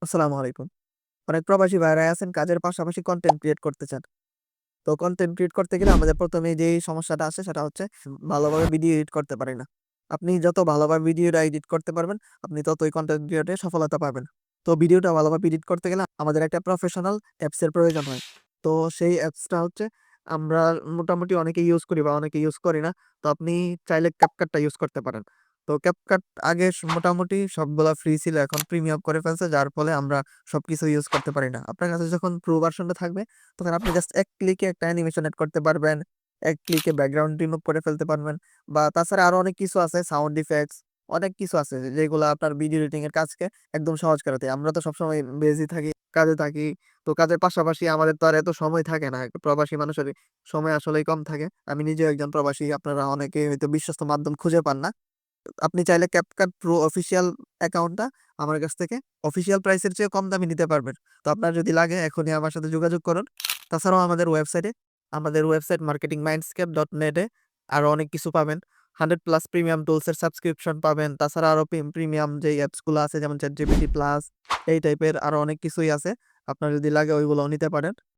আসসালামু আলাইকুম। অনেক প্রবাসী ভাইয়েরাই আছেন কাজের পাশাপাশি কনটেন্ট ক্রিয়েট করতে চান। তো কনটেন্ট ক্রিয়েট করতে গেলে আমাদের ১ম এই যেই সমস্যাটা আসে সেটা হচ্ছে ভালোভাবে ভিডিও এডিট করতে পারি না। আপনি যত ভালোভাবে ভিডিওটা এডিট করতে পারবেন, আপনি ততই কনটেন্ট ক্রিয়েটে সফলতা পাবেন। তো ভিডিওটা ভালোভাবে এডিট করতে গেলে আমাদের একটা প্রফেশনাল অ্যাপস এর প্রয়োজন হয়। তো সেই অ্যাপসটা হচ্ছে আমরা মোটামুটি অনেকেই ইউজ করি বা অনেকে ইউজ করি না। তো আপনি চাইলে CapCut টা ইউজ করতে পারেন। তো CapCut আগে মোটামুটি সবগুলা ফ্রি ছিল, এখন প্রিমিয়াম করে ফেলছে যার ফলে আমরা সবকিছু ইউজ করতে পারি না। আপনার কাছে যখন প্রো ভার্শনটা থাকবে তখন আপনি জাস্ট এক ক্লিকে একটা অ্যানিমেশন এড করতে পারবেন। এক ক্লিকে ব্যাকগ্রাউন্ড রিমুভ করে ফেলতে পারবেন। বা তাছাড়া আরো অনেক কিছু আছে, সাউন্ড ইফেক্টস অনেক কিছু আছে যেগুলা আপনার ভিডিও এডিটিং এর কাজকে একদম সহজ করে দেয়। আমরা তো সবসময় বিজি থাকি, কাজে থাকি। তো কাজের পাশাপাশি আমাদের তো আর এত সময় থাকে না। একটা প্রবাসী মানুষের সময় আসলেই কম থাকে। আমি নিজেও একজন প্রবাসী। আপনারা অনেকেই হয়তো বিশ্বস্ত মাধ্যম খুঁজে পান না। আপনি চাইলে CapCut Pro অফিসিয়াল অ্যাকাউন্টটা আমার কাছ থেকে অফিসিয়াল প্রাইসের চেয়ে কম দামে নিতে পারবেন। তো আপনার যদি লাগে এখনই আমার সাথে যোগাযোগ করুন। তাছাড়াও আমাদের ওয়েবসাইট marketingmindscape.net এ আরো অনেক কিছু পাবেন। 100 প্লাস প্রিমিয়াম টুলস এর সাবস্ক্রিপশন পাবেন। তাছাড়া আরো প্রিমিয়াম যেই অ্যাপস গুলো আছে যেমন ChatGPT প্লাস এই টাইপের আরো অনেক কিছুই আছে। আপনার যদি লাগে ওইগুলোও নিতে পারেন।